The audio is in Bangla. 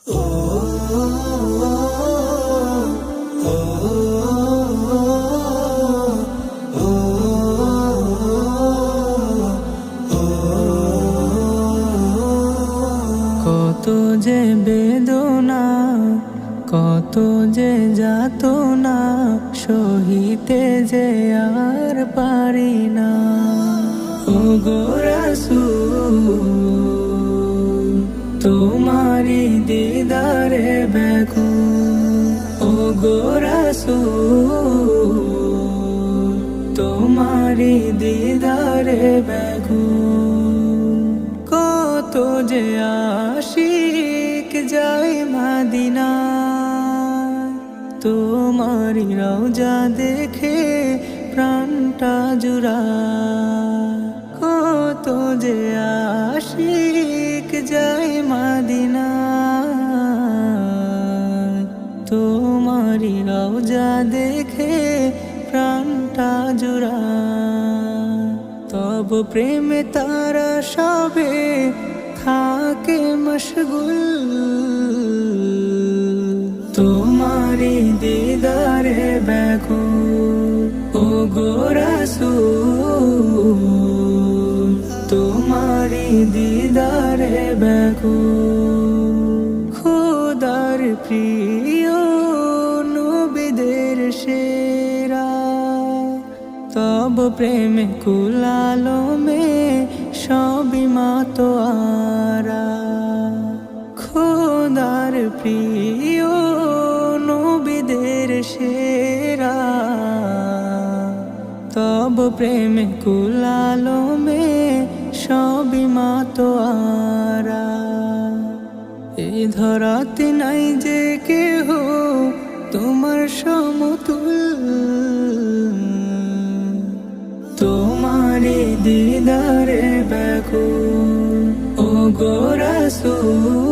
কত যে বেদনা, কত যে যাতনা, সহিতে যে আর পারি না। ওগো রাসূল, তোমারি দিদারে ব্যাকুল। ওগো রাসূল, তোমারি দিদারে ব্যাকুল। কত যে আশিক যায় মদিনা, তোমারি রওজা দেখে প্রাণটা জুড়ায়। কত যে আশিক যায় মদিনা, তোমারি রওজা দেখে প্রাণটা জুড়ায়। তব প্রেমে তারা সবে থাকে মশগুল, তোমারি দিদারে ব্যাকুল। ওগো রাসূল, তোমারি দিদারে ব্যাকুল। খোদার প্রিয় নবীদের সেরা, তব প্রেমে কুলালো মে সবই মাতোয়ারা। খোদার প্রিয় নবীদের সেরা, তব প্রেমে কুলালো মে সবই মাতোয়ারা। এই ধরাতে নাই যে কেহ তোমার সমতুল, তোমারি দিদারে ব্যাকুল। ওগো রাসূল,